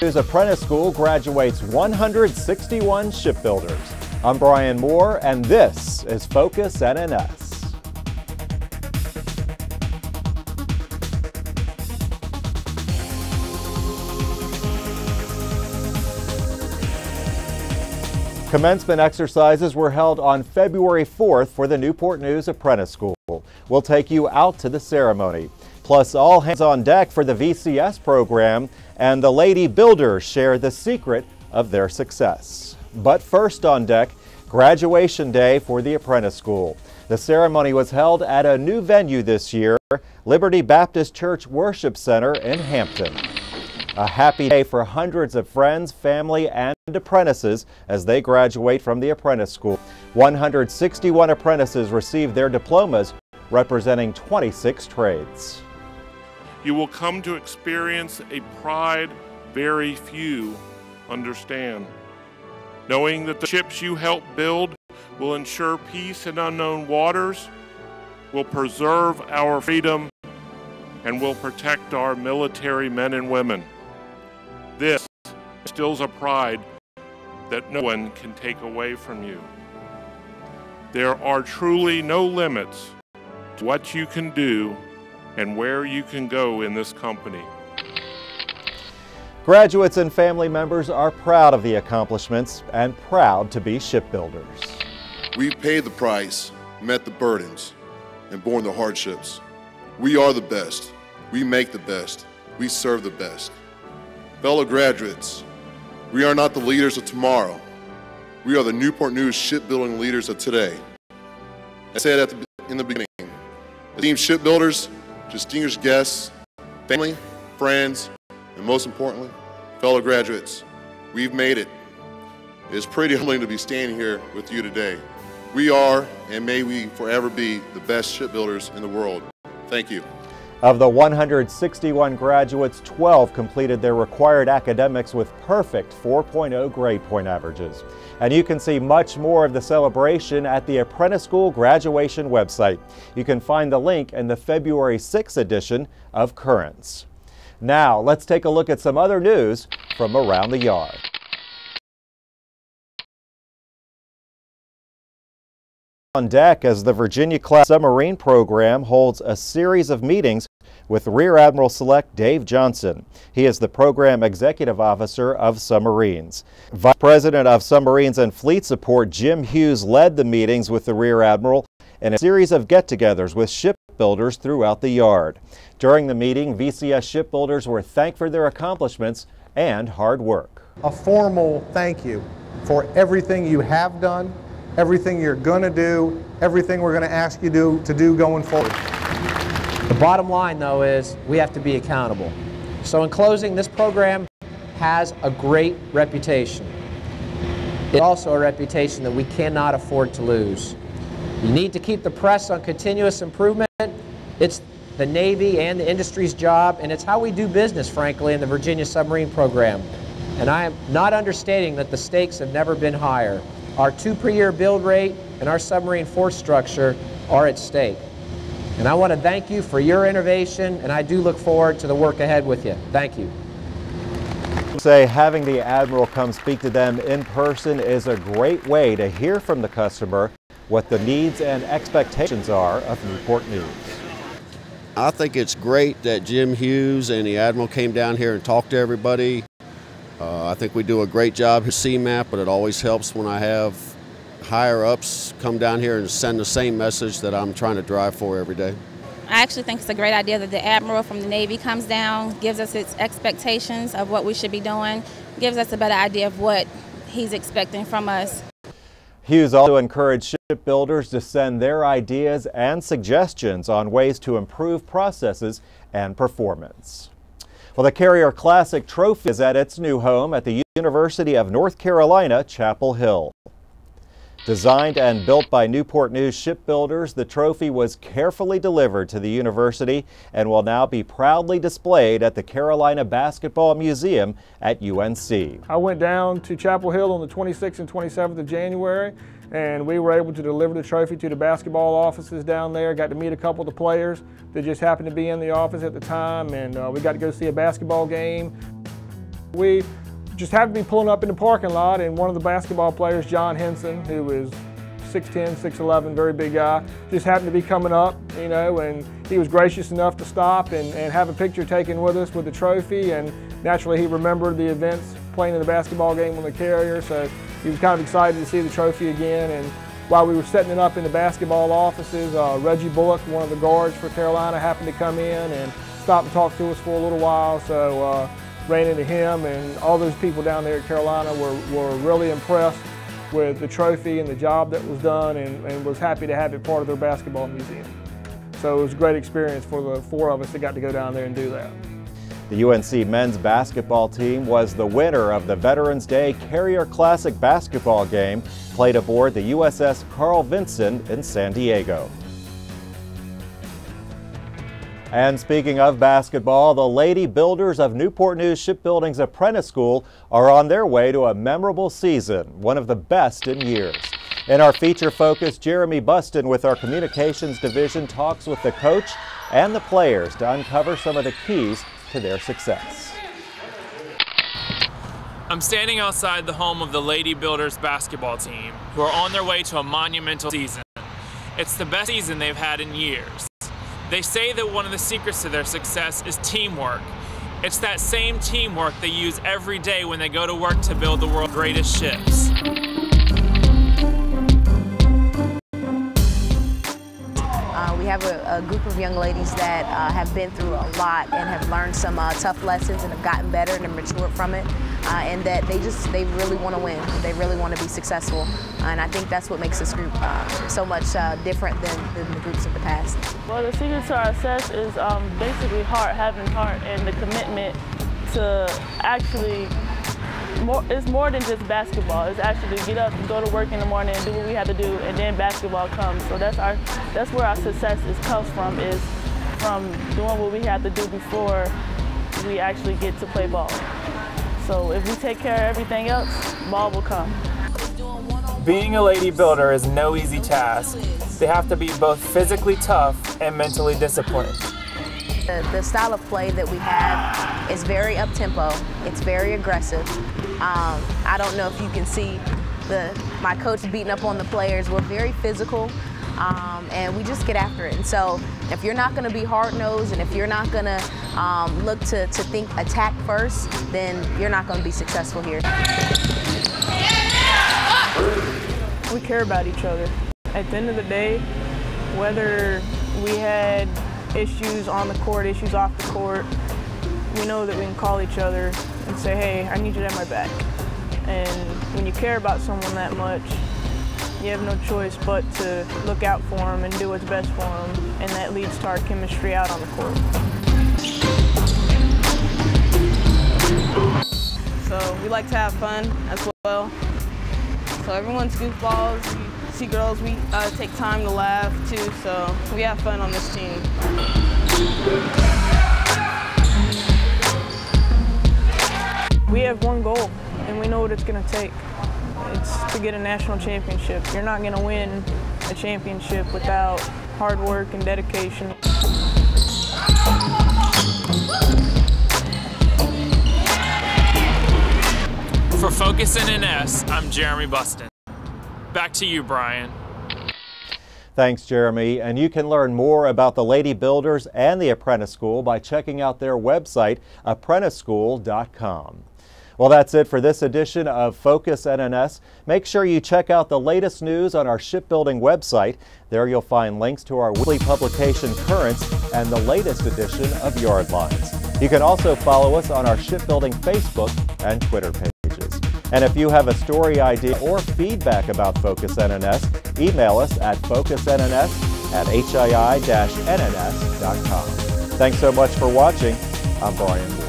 Apprentice School graduates 161 shipbuilders. I'm Brian Moore, and this is Focus NNS. Commencement exercises were held on February 4th for the Newport News Apprentice School. We'll take you out to the ceremony. Plus, all hands on deck for the VCS program, and the Lady Builders share the secret of their success. But first on deck, graduation day for the Apprentice School. The ceremony was held at a new venue this year, Liberty Baptist Church Worship Center in Hampton. A happy day for hundreds of friends, family, and apprentices as they graduate from the Apprentice School. 161 apprentices received their diplomas, representing 26 trades. You will come to experience a pride very few understand, knowing that the ships you help build will ensure peace in unknown waters, will preserve our freedom, and will protect our military men and women. This instills a pride that no one can take away from you. There are truly no limits to what you can do and where you can go in this company. Graduates and family members are proud of the accomplishments and proud to be shipbuilders. We've paid the price, met the burdens, and borne the hardships. We are the best. We make the best. We serve the best. Fellow graduates, we are not the leaders of tomorrow. We are the Newport News shipbuilding leaders of today. I said in the beginning, esteemed shipbuilders, distinguished guests, family, friends, and most importantly, fellow graduates, we've made it. It is pretty humbling to be standing here with you today. We are, and may we forever be, the best shipbuilders in the world. Thank you. Of the 161 graduates, 12 completed their required academics with perfect 4.0 grade point averages. And you can see much more of the celebration at the Apprentice School graduation website. You can find the link in the February 6th edition of Currents. Now, let's take a look at some other news from around the yard. On deck as the Virginia-class submarine program holds a series of meetings with Rear Admiral Select Dave Johnson. He is the Program Executive Officer of Submarines. Vice President of Submarines and Fleet Support Jim Hughes led the meetings with the Rear Admiral in a series of get-togethers with shipbuilders throughout the yard. During the meeting, VCS shipbuilders were thanked for their accomplishments and hard work. A formal thank you for everything you have done, everything you're going to do, everything we're going to ask you to do going forward. The bottom line, though, is we have to be accountable. So in closing, this program has a great reputation. It's also a reputation that we cannot afford to lose. You need to keep the press on continuous improvement. It's the Navy and the industry's job, and it's how we do business, frankly, in the Virginia submarine program. And I am not understating that the stakes have never been higher. Our 2 per year build rate and our submarine force structure are at stake. And I want to thank you for your innovation, and I do look forward to the work ahead with you. Thank you. Say having the Admiral come speak to them in person is a great way to hear from the customer what the needs and expectations are of Newport News. I think it's great that Jim Hughes and the Admiral came down here and talked to everybody. I think we do a great job at CMAP, but it always helps when I have higher-ups come down here and send the same message that I'm trying to drive for every day. I actually think it's a great idea that the Admiral from the Navy comes down, gives us its expectations of what we should be doing, gives us a better idea of what he's expecting from us. Hughes also encouraged shipbuilders to send their ideas and suggestions on ways to improve processes and performance. Well, the Carrier Classic Trophy is at its new home at the University of North Carolina, Chapel Hill. Designed and built by Newport News shipbuilders, the trophy was carefully delivered to the university and will now be proudly displayed at the Carolina Basketball Museum at UNC. I went down to Chapel Hill on the 26th and 27th of January, and we were able to deliver the trophy to the basketball offices down there. Got to meet a couple of the players that just happened to be in the office at the time, and we got to go see a basketball game. We just happened to be pulling up in the parking lot, and one of the basketball players, John Henson, who is 6'10", 6'11", very big guy, just happened to be coming up, you know, and he was gracious enough to stop and have a picture taken with us with the trophy, and naturally he remembered the events playing in the basketball game on the Carrier, so he was kind of excited to see the trophy again. And while we were setting it up in the basketball offices, Reggie Bullock, one of the guards for Carolina, happened to come in and stop and talk to us for a little while, so ran into him, and all those people down there at Carolina were really impressed with the trophy and the job that was done, and was happy to have it part of their basketball museum. So it was a great experience for the 4 of us that got to go down there and do that. The UNC men's basketball team was the winner of the Veterans Day Carrier Classic basketball game played aboard the USS Carl Vinson in San Diego. And speaking of basketball, the Lady Builders of Newport News Shipbuilding's Apprentice School are on their way to a memorable season, one of the best in years. In our feature focus, Jeremy Buston with our Communications Division talks with the coach and the players to uncover some of the keys to their success. I'm standing outside the home of the Lady Builders basketball team, who are on their way to a monumental season. It's the best season they've had in years. They say that one of the secrets to their success is teamwork. It's that same teamwork they use every day when they go to work to build the world's greatest ships. We have a group of young ladies that have been through a lot and have learned some tough lessons and have gotten better and matured from it, and that they really want to win. They really want to be successful, and I think that's what makes this group so much different than the groups of the past. Well, the secret to our success is basically having heart and the commitment to actually. It's more than just basketball. It's actually get up and go to work in the morning and do what we have to do, and then basketball comes. So that's where our success comes from doing what we have to do before we actually get to play ball. So if we take care of everything else, ball will come. Being a Lady Builder is no easy task. They have to be both physically tough and mentally disciplined. The style of play that we have is very up-tempo. It's very aggressive. I don't know if you can see my coach beating up on the players. We're very physical, and we just get after it. And so if you're not going to be hard-nosed, and if you're not going to look to think attack first, then you're not going to be successful here. We care about each other. At the end of the day, whether we had issues on the court, issues off the court, we know that we can call each other and say, hey, I need you to have my back. And when you care about someone that much, you have no choice but to look out for them and do what's best for them, and that leads to our chemistry out on the court. So we like to have fun as well. So everyone's goofballs. You see girls, we take time to laugh too, so we have fun on this team. We have one goal, and we know what it's going to take. It's to get a national championship. You're not going to win a championship without hard work and dedication. For Focus NNS, I'm Jeremy Buston. Back to you, Brian. Thanks, Jeremy. And you can learn more about the Lady Builders and the Apprentice School by checking out their website, apprenticeschool.com. Well, that's it for this edition of Focus NNS. Make sure you check out the latest news on our shipbuilding website. There you'll find links to our weekly publication Currents and the latest edition of Yardlines. You can also follow us on our shipbuilding Facebook and Twitter pages. And if you have a story idea or feedback about Focus NNS, email us at focusnns@hii-nns.com. Thanks so much for watching. I'm Brian.